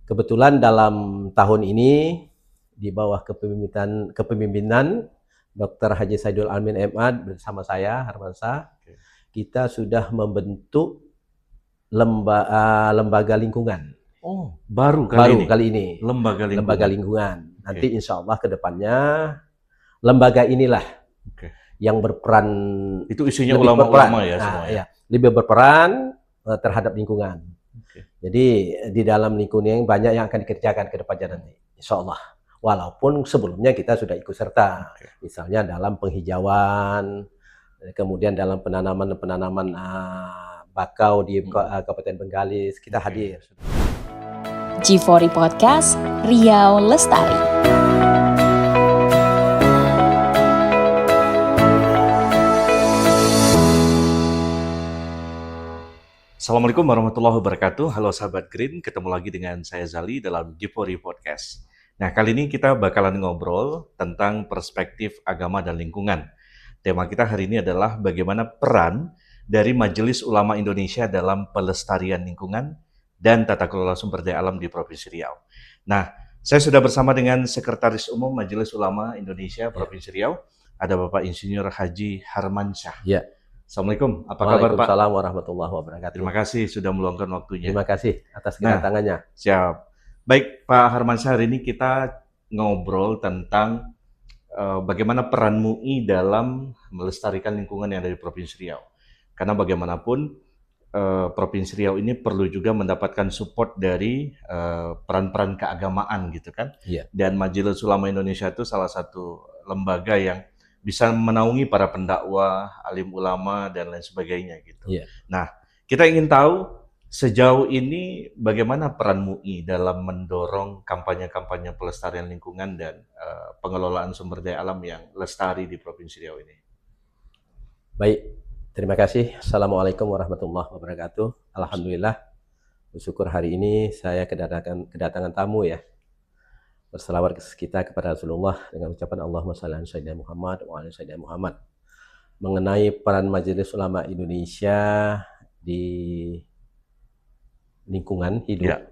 Kebetulan dalam tahun ini di bawah kepemimpinan Dr. Haji Saidul Amin MA bersama saya Harmansyah, kita sudah membentuk lembaga lingkungan. Oh, baru kali ini. Lembaga lingkungan. Nanti insya Allah ke depannya lembaga inilah yang berperan. Itu isinya ulama-ulama ya semua ya? Lebih berperan terhadap lingkungan. Jadi di dalam lingkungan banyak yang akan dikerjakan ke depannya nanti, insya Allah. Walaupun sebelumnya kita sudah ikut serta, misalnya dalam penghijauan, kemudian dalam penanaman bakau di Kabupaten Bengkalis, kita hadir. G4 Podcast, Riau Lestari. Assalamualaikum warahmatullahi wabarakatuh. Halo sahabat Green, ketemu lagi dengan saya Zali dalam G4 Podcast. Nah, kali ini kita bakalan ngobrol tentang perspektif agama dan lingkungan. Tema kita hari ini adalah bagaimana peran dari Majelis Ulama Indonesia dalam pelestarian lingkungan dan tata kelola sumber daya alam di Provinsi Riau. Nah, saya sudah bersama dengan Sekretaris Umum Majelis Ulama Indonesia Provinsi Riau, ada Bapak Insinyur Haji Harmansyah. Ya. Assalamualaikum, apa kabar Pak? Waalaikumsalam warahmatullahi wabarakatuh. Terima kasih sudah meluangkan waktunya. Terima kasih atas kedatangannya. Siap. Baik Pak Harmansyah, hari ini kita ngobrol tentang bagaimana peran MUI dalam melestarikan lingkungan yang ada di Provinsi Riau. Karena bagaimanapun Provinsi Riau ini perlu juga mendapatkan support dari peran-peran keagamaan gitu kan. Iya. Dan Majelis Ulama Indonesia itu salah satu lembaga yang bisa menaungi para pendakwah, alim ulama, dan lain sebagainya gitu. Yeah. Nah, kita ingin tahu sejauh ini bagaimana peran MUI dalam mendorong kampanye-kampanye pelestarian lingkungan dan pengelolaan sumber daya alam yang lestari di Provinsi Riau ini. Baik, terima kasih. Assalamualaikum warahmatullahi wabarakatuh. Alhamdulillah, bersyukur hari ini saya kedatangan tamu ya. Berselawat kita kepada Rasulullah dengan ucapan Allahumma shalli ala sayyidina Muhammad wa ala sayyidina Muhammad. Mengenai peran Majelis Ulama Indonesia di lingkungan hidup, ya.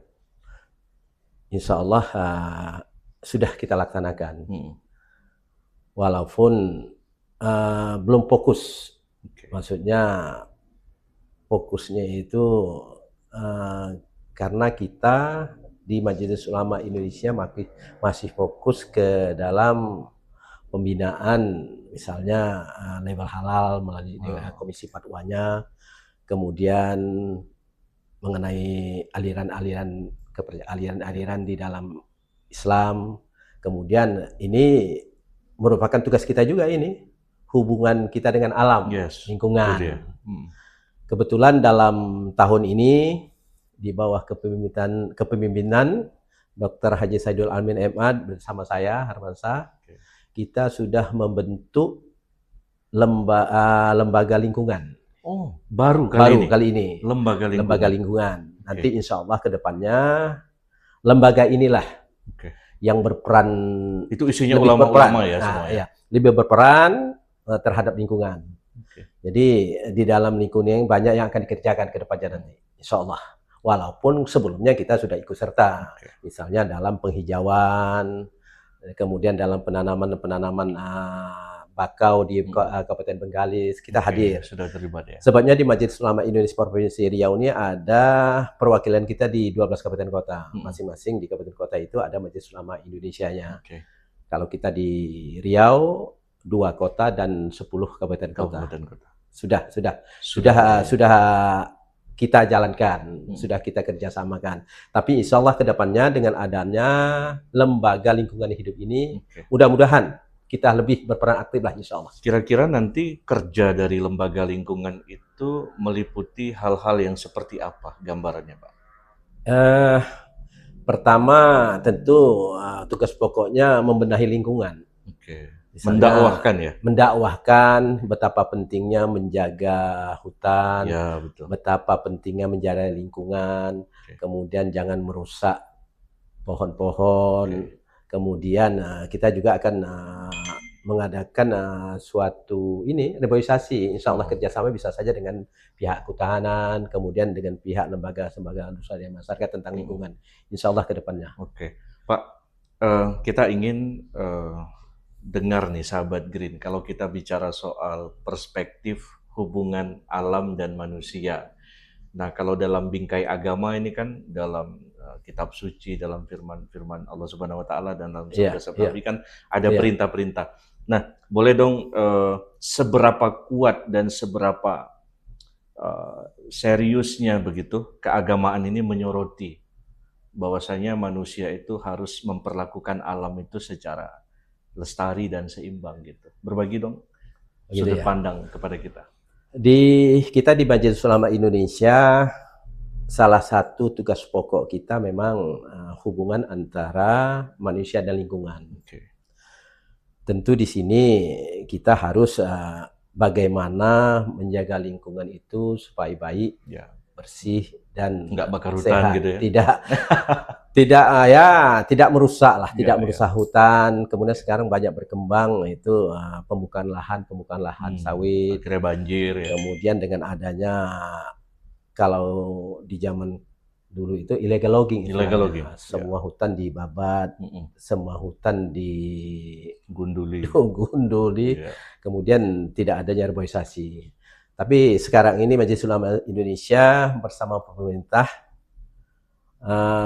Insya Allah sudah kita laksanakan. Walaupun belum fokus. Maksudnya fokusnya itu karena kita di Majelis Ulama Indonesia masih fokus ke dalam pembinaan, misalnya label halal melalui komisi fatwanya, kemudian mengenai aliran di dalam Islam, kemudian ini merupakan tugas kita juga ini, hubungan kita dengan alam, lingkungan. Kebetulan dalam tahun ini di bawah kepemimpinan Dr. Haji Saidul Amin MA bersama saya Harmansyah, kita sudah membentuk lembaga lingkungan. Oh, baru kali ini. Lembaga lingkungan. Nanti insya Allah ke depannya lembaga inilah yang berperan. Itu isinya ulama-ulama ya semua ya? Lebih berperan terhadap lingkungan. Jadi di dalam lingkungan banyak yang akan dikerjakan ke depannya nanti, insya Allah. Walaupun sebelumnya kita sudah ikut serta, misalnya dalam penghijauan, kemudian dalam penanaman bakau di Kabupaten Bengkalis, kita hadir. Sudah terlibat ya? Sebabnya di Majelis Ulama Indonesia Provinsi Riau ini ada perwakilan kita di 12 kabupaten kota. Masing-masing di kabupaten kota itu ada Majelis Ulama Indonesianya. Kalau kita di Riau, 2 kota dan 10 kabupaten kota. Sudah kita jalankan, sudah kita kerjasamakan. Tapi insya Allah ke depannya dengan adanya lembaga lingkungan hidup ini, mudah-mudahan kita lebih berperan aktif lah insya Allah. Kira-kira nanti kerja dari lembaga lingkungan itu meliputi hal-hal yang seperti apa gambarannya Pak? Pertama tentu tugas pokoknya membenahi lingkungan. Mendakwahkan ya? Mendakwahkan betapa pentingnya menjaga hutan, betapa pentingnya menjaga lingkungan, kemudian jangan merusak pohon-pohon, kemudian kita juga akan mengadakan suatu reboisasi, insya Allah kerjasama bisa saja dengan pihak ketahanan, kemudian dengan pihak lembaga swadaya masyarakat tentang lingkungan, insya Allah ke depannya. Oke, Pak, kita ingin dengar nih sahabat Green, kalau kita bicara soal perspektif hubungan alam dan manusia. Nah, kalau dalam bingkai agama ini kan dalam kitab suci, dalam firman Allah Subhanahu wa taala dan dalam sabda Nabi kan ada perintah-perintah. Nah, boleh dong seberapa kuat dan seberapa seriusnya begitu keagamaan ini menyoroti bahwasanya manusia itu harus memperlakukan alam itu secara lestari dan seimbang gitu. Berbagi dong sudut pandang kepada kita. Kita di Majelis Ulama Indonesia, salah satu tugas pokok kita memang hubungan antara manusia dan lingkungan. Tentu di sini kita harus bagaimana menjaga lingkungan itu supaya baik, bersih dan nggak bakar hutan sehat. Gitu ya? Tidak merusak lah, tidak merusak hutan. Kemudian sekarang banyak berkembang itu pembukaan lahan sawit, akhirnya banjir. Kemudian dengan adanya, kalau di zaman dulu itu illegal logging. Semua hutan dibabat, semua hutan digunduli, kemudian tidak adanya reboisasi. Tapi sekarang ini Majelis Ulama Indonesia bersama pemerintah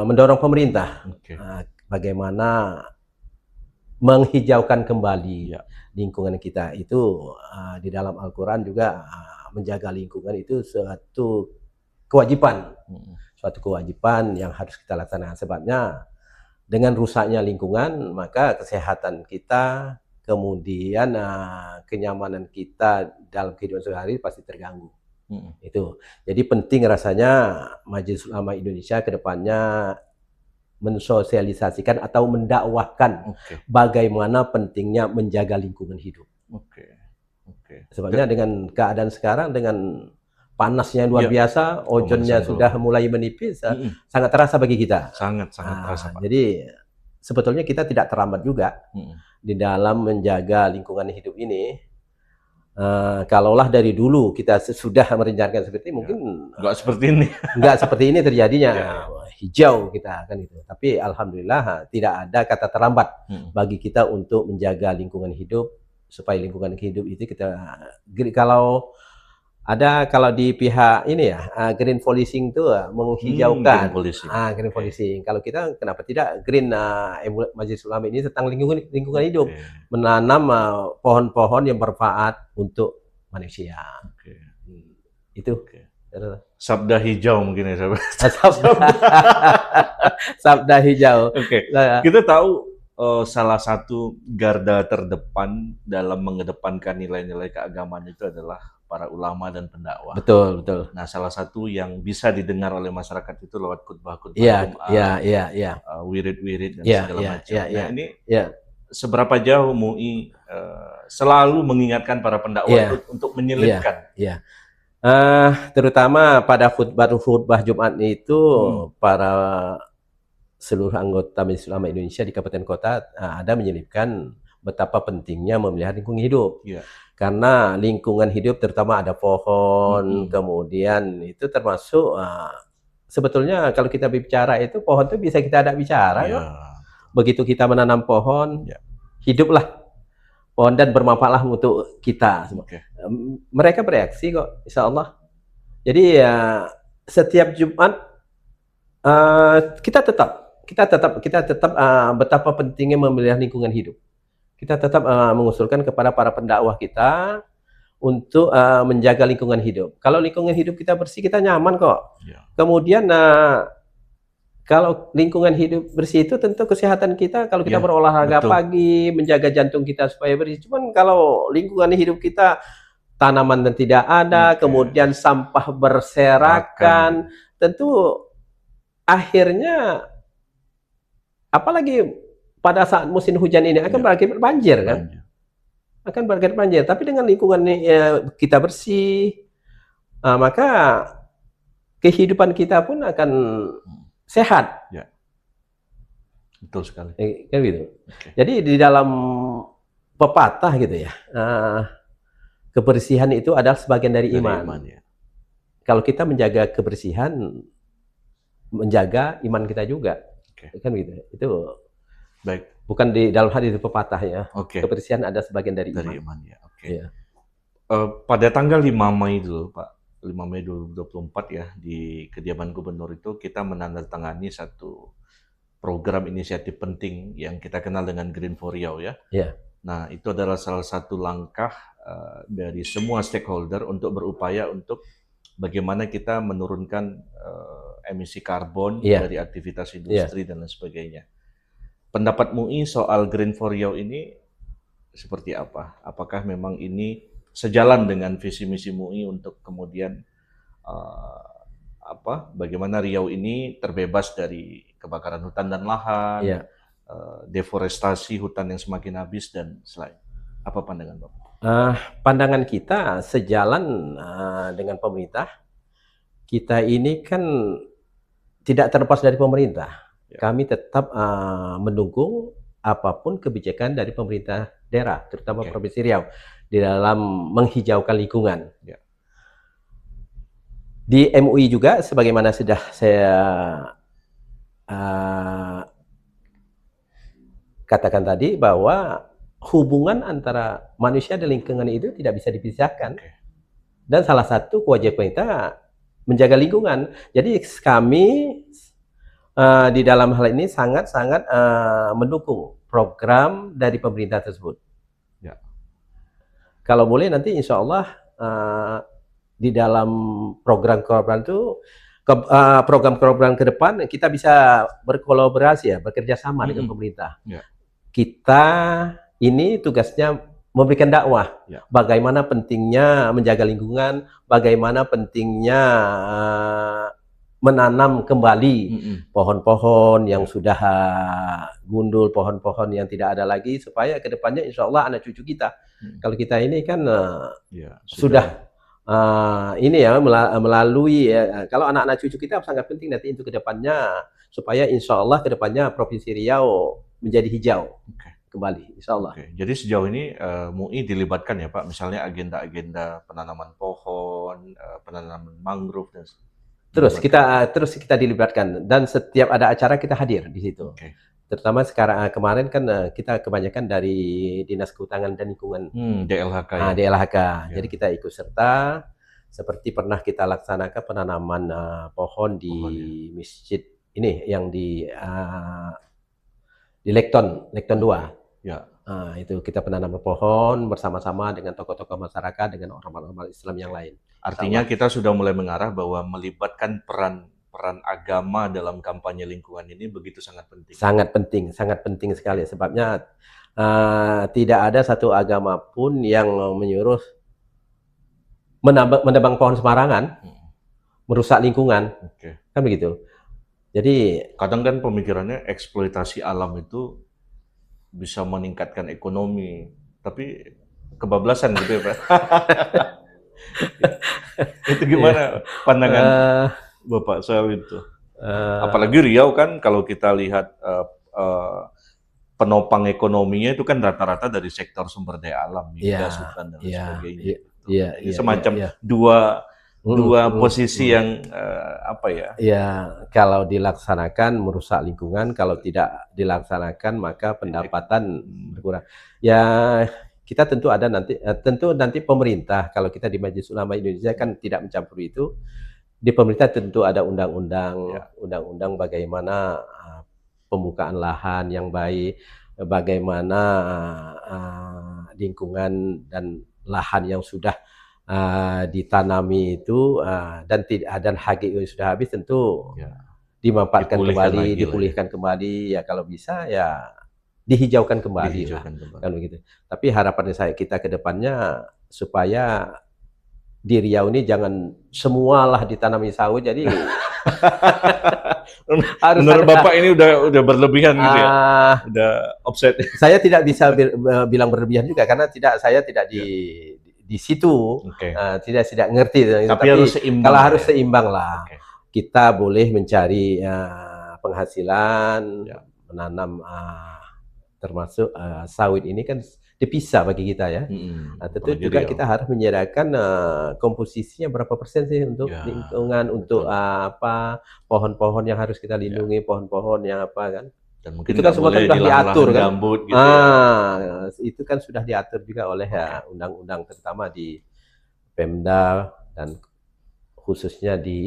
mendorong pemerintah bagaimana menghijaukan kembali lingkungan kita. Itu di dalam Al-Quran juga menjaga lingkungan itu suatu kewajiban, yang harus kita laksanakan. Sebabnya dengan rusaknya lingkungan, maka kesehatan kita, kemudian kenyamanan kita dalam kehidupan sehari-hari pasti terganggu. Itu. Jadi penting rasanya Majelis Ulama Indonesia ke depannya mensosialisasikan atau mendakwahkan bagaimana pentingnya menjaga lingkungan hidup. Sebabnya dengan keadaan sekarang, dengan panasnya luar biasa, ozonnya sudah mulai menipis, sangat terasa bagi kita. Sangat terasa, Pak. Jadi sebetulnya kita tidak terlambat juga di dalam menjaga lingkungan hidup ini. Kalaulah dari dulu kita sudah merencanakan seperti ini, mungkin nggak seperti ini terjadinya. Hijau kita kan itu. Tapi alhamdulillah tidak ada kata terlambat bagi kita untuk menjaga lingkungan hidup, supaya lingkungan hidup itu kita, kalau di pihak ini green policing itu menghijaukan. Green policing. Kalau kita kenapa tidak green Majelis Ulama ini tentang lingkungan hidup, menanam pohon-pohon yang bermanfaat untuk manusia. Itu. Sabda hijau mungkin ya, sahabat. Sabda hijau. Kita tahu salah satu garda terdepan dalam mengedepankan nilai-nilai keagamaan itu adalah para ulama dan pendakwah. Betul. Nah, salah satu yang bisa didengar oleh masyarakat itu lewat khutbah-khutbah, wirid-wirid dan segala macam. Nah, ini seberapa jauh MUI selalu mengingatkan para pendakwah untuk menyelipkan. Terutama pada khutbah Jumat itu, para seluruh anggota Majelis Ulama Indonesia di kabupaten kota ada menyelipkan betapa pentingnya memelihara lingkungan hidup. Karena lingkungan hidup terutama ada pohon, kemudian itu termasuk sebetulnya kalau kita bicara itu, pohon itu bisa kita ada bicara. Begitu kita menanam pohon, hiduplah pohon dan bermanfaatlah untuk kita. Mereka bereaksi kok, insya Allah. Jadi setiap Jumat kita tetap betapa pentingnya memelihara lingkungan hidup. Kita tetap mengusulkan kepada para pendakwah kita untuk menjaga lingkungan hidup. Kalau lingkungan hidup kita bersih, kita nyaman kok. Kemudian kalau lingkungan hidup bersih itu tentu kesehatan kita, kalau kita berolahraga pagi, menjaga jantung kita supaya bersih. Cuman kalau lingkungan hidup kita tanaman dan tidak ada, kemudian sampah berserakan, tentu akhirnya apalagi pada saat musim hujan ini akan berakibat banjir kan? Akan berakibat banjir. Tapi dengan lingkungan kita bersih, maka kehidupan kita pun akan sehat. Betul sekali. Kan gitu. Jadi di dalam pepatah gitu ya. Kebersihan itu adalah sebagian dari iman. Ya. Kalau kita menjaga kebersihan, menjaga iman kita juga, kan gitu. Itu baik. Bukan di dalam hadis itu pepatah ya. Kebersihan ada sebagian dari iman ya. Ya. Pada tanggal 5 Mei dulu, Pak, 5 Mei 2024 ya, di kediaman gubernur itu kita menandatangani satu program inisiatif penting yang kita kenal dengan Green for Riau ya. Yeah. Nah, itu adalah salah satu langkah dari semua stakeholder untuk berupaya untuk bagaimana kita menurunkan emisi karbon dari aktivitas industri dan lain sebagainya. Pendapat MUI soal Green for Riau ini seperti apa? Apakah memang ini sejalan dengan visi misi MUI untuk kemudian bagaimana Riau ini terbebas dari kebakaran hutan dan lahan, deforestasi hutan yang semakin habis dan selain. Apa pandangan Bapak? Pandangan kita sejalan dengan pemerintah. Kita ini kan tidak terlepas dari pemerintah. Kami tetap mendukung apapun kebijakan dari pemerintah daerah, terutama Provinsi Riau, di dalam menghijaukan lingkungan. Di MUI juga, sebagaimana sudah saya katakan tadi, bahwa hubungan antara manusia dan lingkungan itu tidak bisa dipisahkan. Dan salah satu kewajiban kita menjaga lingkungan. Jadi kami di dalam hal ini sangat-sangat mendukung program dari pemerintah tersebut. Kalau boleh nanti insya Allah di dalam program-program itu, program-program ke depan kita bisa berkolaborasi ya, bekerja sama dengan pemerintah. Kita ini tugasnya memberikan dakwah, bagaimana pentingnya menjaga lingkungan, bagaimana pentingnya menanam kembali pohon-pohon yang sudah gundul, pohon-pohon yang tidak ada lagi, supaya kedepannya insya Allah anak cucu kita, kalau kita ini kan sudah ini ya melalui kalau anak-anak cucu kita sangat penting nanti untuk kedepannya, supaya insya Allah kedepannya Provinsi Riau menjadi hijau. Kembali, insya Allah. Jadi sejauh ini MUI dilibatkan ya Pak, misalnya agenda-agenda penanaman pohon, penanaman mangrove dan terus kita dilibatkan, dan setiap ada acara kita hadir di situ. Terutama sekarang kemarin kan kita kebanyakan dari Dinas Kehutanan dan Lingkungan, DLHK. DLHK. Jadi kita ikut serta, seperti pernah kita laksanakan penanaman pohon di masjid ini yang di Lekton 2. Itu kita penanaman pohon bersama-sama dengan tokoh-tokoh masyarakat, dengan orang-orang Islam yang lain. Artinya kita sudah mulai mengarah bahwa melibatkan peran agama dalam kampanye lingkungan ini begitu sangat penting. Sangat penting sekali. Sebabnya tidak ada satu agama pun yang menyuruh menebang pohon sembarangan, merusak lingkungan, kan begitu. Jadi kadang kan pemikirannya eksploitasi alam itu bisa meningkatkan ekonomi, tapi kebablasan gitu ya Pak. Itu gimana pandangan Bapak soal itu? Apalagi Riau kan kalau kita lihat penopang ekonominya itu kan rata-rata dari sektor sumber daya alam, migas, hutan dan sebagainya. Semacam dua posisi yang kalau dilaksanakan merusak lingkungan, kalau tidak dilaksanakan maka pendapatan berkurang. Ya, kita tentu nanti pemerintah, kalau kita di Majelis Ulama Indonesia kan tidak mencampuri itu. Di pemerintah tentu ada undang-undang bagaimana pembukaan lahan yang baik, bagaimana lingkungan dan lahan yang sudah ditanami itu dan HGU sudah habis tentu dimanfaatkan kembali, dipulihkan kembali ya, kalau bisa ya dihijaukan kembali kan begitu. Tapi harapan kita ke depannya supaya di Riau ini jangan semualah ditanami sawit, jadi harus menurut Bapak ini udah berlebihan gitu ya, udah offset. Saya tidak bisa bilang berlebihan juga karena saya tidak di situ, tidak ngerti. Tapi harus seimbang. Kalau harus seimbang lah, kita boleh mencari penghasilan, menanam termasuk sawit ini kan dipisah bagi kita ya. Tentu juga kita harus menyediakan komposisinya berapa persen sih untuk lingkungan, untuk pohon-pohon yang harus kita lindungi, pohon-pohon yang apa kan. Dan mungkin itu kan semua kan sudah diatur kan. Gambut, gitu ya. Itu kan sudah diatur juga oleh undang-undang, terutama di Pemda dan khususnya di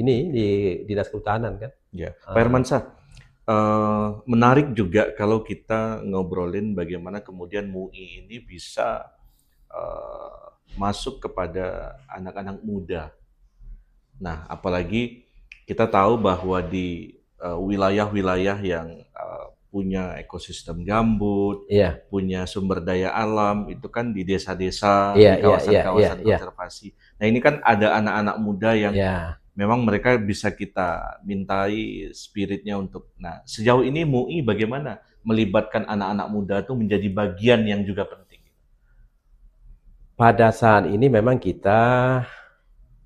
Dinas Kehutanan kan. Ya, Pak Hermansyah, menarik juga kalau kita ngobrolin bagaimana kemudian MUI ini bisa masuk kepada anak-anak muda. Nah, apalagi kita tahu bahwa di wilayah-wilayah yang punya ekosistem gambut, punya sumber daya alam, itu kan di desa-desa, di kawasan-kawasan konservasi. Nah, ini kan ada anak-anak muda yang memang mereka bisa kita mintai spiritnya untuk. Nah, sejauh ini MUI bagaimana melibatkan anak-anak muda itu menjadi bagian yang juga penting? Pada saat ini memang kita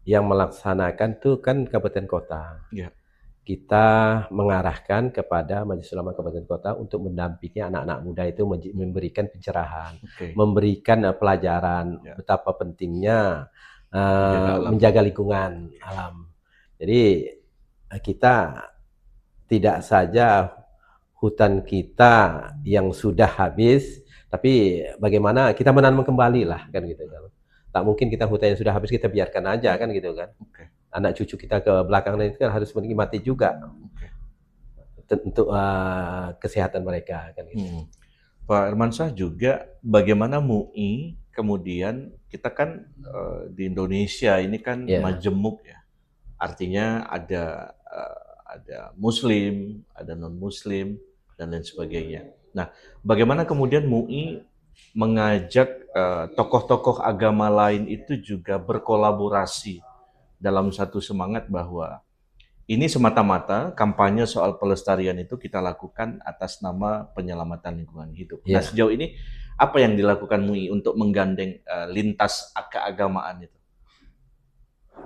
yang melaksanakan tuh kan kabupaten kota. Kita mengarahkan kepada Majelis Ulama Kabupaten Kota untuk mendampingi anak-anak muda itu, memberikan pencerahan, memberikan pelajaran betapa pentingnya menjaga lingkungan alam. Jadi kita tidak saja hutan kita yang sudah habis, tapi bagaimana kita menanam kembali lah kan gitu kan. Tak mungkin kita hutan yang sudah habis kita biarkan aja kan gitu kan. Anak cucu kita ke belakang itu kan harus menikmati juga untuk kesehatan mereka kan gitu. Pak Hermansyah, juga bagaimana MUI kemudian, kita kan di Indonesia ini kan majemuk ya, artinya ada Muslim, ada non Muslim dan lain sebagainya. Nah, bagaimana kemudian MUI mengajak tokoh-tokoh agama lain itu juga berkolaborasi dalam satu semangat bahwa ini semata-mata kampanye soal pelestarian itu kita lakukan atas nama penyelamatan lingkungan hidup. Nah, sejauh ini apa yang dilakukan MUI untuk menggandeng lintas keagamaan itu?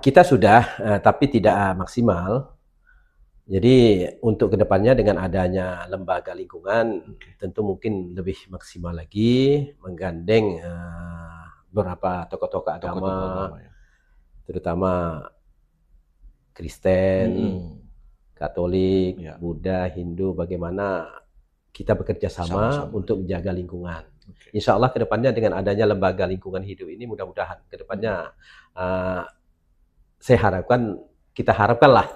Kita sudah, tapi tidak maksimal. Jadi untuk kedepannya dengan adanya lembaga lingkungan, tentu mungkin lebih maksimal lagi menggandeng beberapa tokoh-tokoh agama, terutama Kristen, Katolik, Buddha, Hindu, bagaimana kita bekerja sama untuk menjaga lingkungan. Insya Allah kedepannya dengan adanya lembaga lingkungan hidup ini, mudah-mudahan kedepannya kita harapkanlah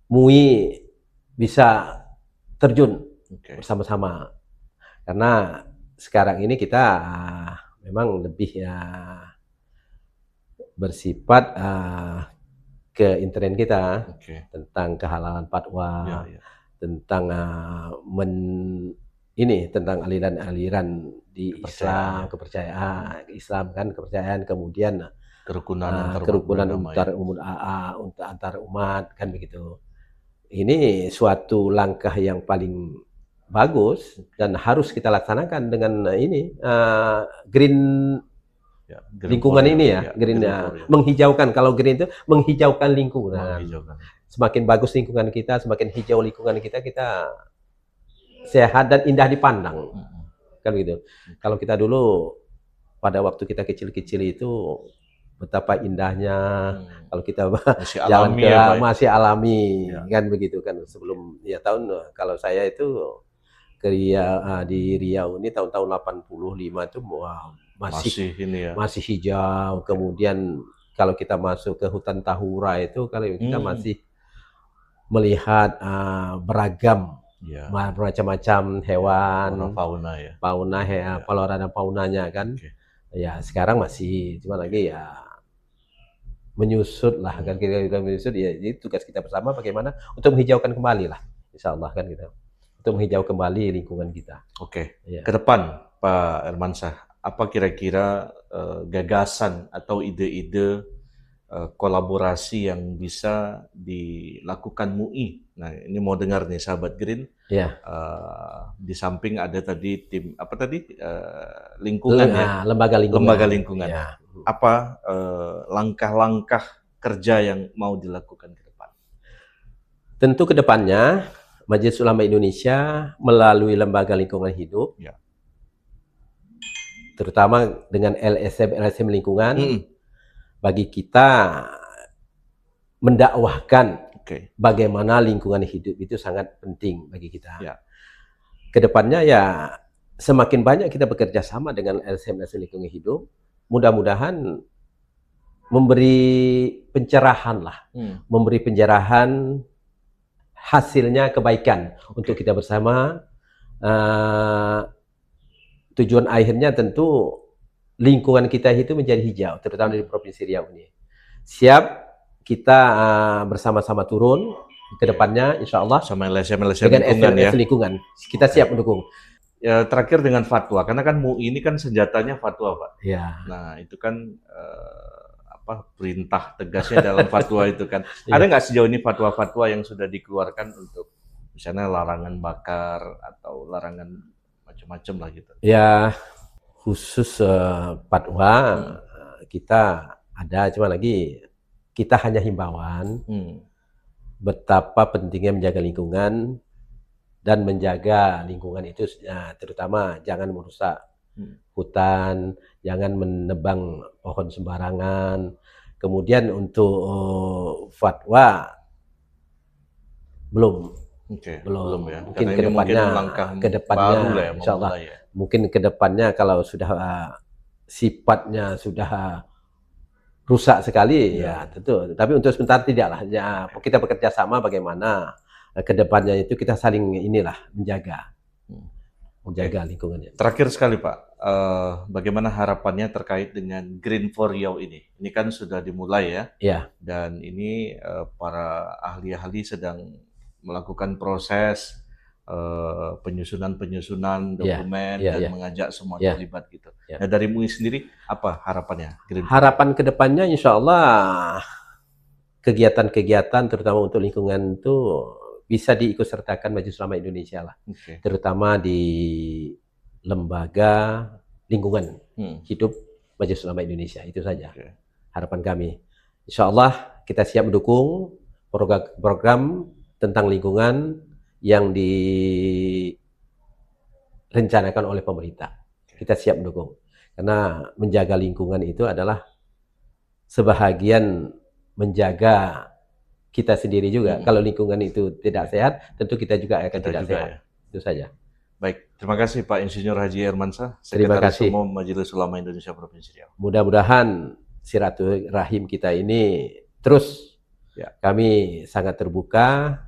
MUI bisa terjun bersama-sama. Karena sekarang ini kita memang lebih bersifat ke internet kita tentang kehalalan fatwa, tentang tentang aliran-aliran di Islam, kepercayaan Islam kan, kepercayaan, kemudian kerukunan antar umat kan begitu. Ini suatu langkah yang paling bagus dan harus kita laksanakan dengan green lingkungan ini green menghijaukan. Kalau green itu menghijaukan lingkungan. Semakin bagus lingkungan kita, semakin hijau lingkungan kita sehat dan indah dipandang. Kan gitu. Kalau kita dulu pada waktu kita kecil-kecil itu betapa indahnya kalau kita jalan masih alami kan begitu kan. Sebelum kalau saya itu ke di Riau ini tahun-tahun 85 itu masih hijau. Kemudian kalau kita masuk ke hutan Tahura itu, kalau kita masih melihat beragam macam-macam hewan, fauna, flora dan faunanya kan. Ya sekarang masih cuma lagi menyusut lah kan, kita menyusut jadi tugas kita bersama bagaimana untuk menghijaukan kembali lah, insya Allah kan kita untuk menghijau kembali lingkungan kita. Ke depan Pak Hermansyah, apa kira-kira gagasan atau ide-ide kolaborasi yang bisa dilakukan MUI? Nah, ini mau dengar nih sahabat Green. Di samping ada tadi tim lingkungan lembaga lingkungan. Apa langkah-langkah kerja yang mau dilakukan ke depan? Tentu ke depannya Majelis Ulama Indonesia melalui lembaga lingkungan hidup terutama dengan LSM lingkungan, bagi kita mendakwahkan bagaimana lingkungan hidup itu sangat penting bagi kita. Kedepannya ya semakin banyak kita bekerja sama dengan LSM lingkungan hidup, mudah-mudahan memberi pencerahan lah, memberi pencerahan, hasilnya kebaikan untuk kita bersama. Tujuan akhirnya tentu lingkungan kita itu menjadi hijau, terutama di Provinsi Riau ini. Siap kita bersama-sama turun ke depannya, insya Allah sama LSM dengan lingkungan ya. Lingkungan. Kita siap mendukung. Ya, terakhir dengan fatwa, karena kan MUI ini kan senjatanya fatwa, Pak. Ya. Nah, itu kan perintah tegasnya dalam fatwa itu kan. Ada nggak sejauh ini fatwa-fatwa yang sudah dikeluarkan untuk misalnya larangan bakar atau larangan macam-macam lah gitu? Ya, khusus fatwa kita ada, cuma lagi kita hanya himbauan betapa pentingnya menjaga lingkungan dan menjaga lingkungan itu terutama jangan merusak hutan, jangan menebang pohon sembarangan. Kemudian untuk fatwa belum ya. Mungkin kedepannya, ya, insya Allah, mungkin kedepannya kalau sudah sifatnya sudah rusak sekali ya tentu. Tapi untuk sebentar tidaklah. Ya, kita bekerja sama bagaimana kedepannya itu kita saling menjaga lingkungannya. Terakhir sekali Pak, bagaimana harapannya terkait dengan Green for Riau ini? Ini kan sudah dimulai ya. Dan ini para ahli-ahli sedang melakukan proses penyusunan dokumen dan mengajak semua terlibat gitu. Nah dari MUI sendiri apa harapannya? Harapan kedepannya insya Allah kegiatan-kegiatan terutama untuk lingkungan itu bisa diikutsertakan Majelis Ulama Indonesia lah, terutama di lembaga lingkungan hidup Majelis Ulama Indonesia. Itu saja harapan kami. Insya Allah kita siap mendukung program tentang lingkungan yang direncanakan oleh pemerintah. Kita siap mendukung. Karena menjaga lingkungan itu adalah sebahagian menjaga kita sendiri juga. Kalau lingkungan itu tidak sehat, tentu kita juga akan tidak sehat. Itu saja. Baik, terima kasih Pak Insinyur Haji Hermansyah, Sekretaris Umum Majelis Ulama Indonesia Provinsi Riau. Mudah-mudahan silaturahim kita ini terus. Kami sangat terbuka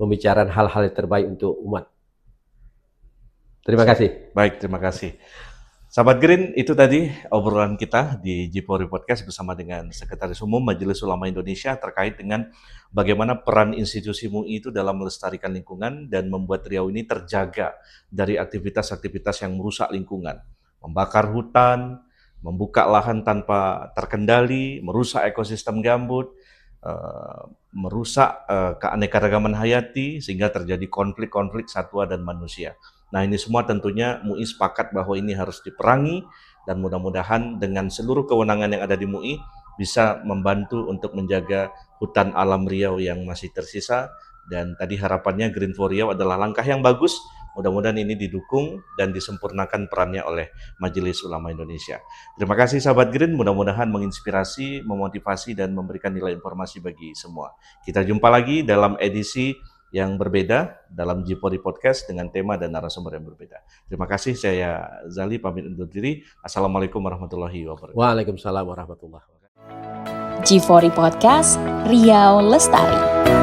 membicarakan hal-hal yang terbaik untuk umat. Terima kasih. Baik, terima kasih. Sahabat Green, itu tadi obrolan kita di Jipori Podcast bersama dengan Sekretaris Umum Majelis Ulama Indonesia terkait dengan bagaimana peran institusi MUI itu dalam melestarikan lingkungan dan membuat Riau ini terjaga dari aktivitas-aktivitas yang merusak lingkungan. Membakar hutan, membuka lahan tanpa terkendali, merusak ekosistem gambut, merusak keanekaragaman hayati sehingga terjadi konflik-konflik satwa dan manusia. Nah ini semua tentunya MUI sepakat bahwa ini harus diperangi dan mudah-mudahan dengan seluruh kewenangan yang ada di MUI bisa membantu untuk menjaga hutan alam Riau yang masih tersisa. Dan tadi harapannya Green for Riau adalah langkah yang bagus. Mudah-mudahan ini didukung dan disempurnakan perannya oleh Majelis Ulama Indonesia. Terima kasih sahabat Green, mudah-mudahan menginspirasi, memotivasi dan memberikan nilai informasi bagi semua. Kita jumpa lagi dalam edisi yang berbeda dalam Jipori Podcast dengan tema dan narasumber yang berbeda. Terima kasih, saya Zali pamit undur diri. Assalamualaikum warahmatullahi wabarakatuh. Waalaikumsalam warahmatullahi wabarakatuh. Jipori Podcast, Riau Lestari.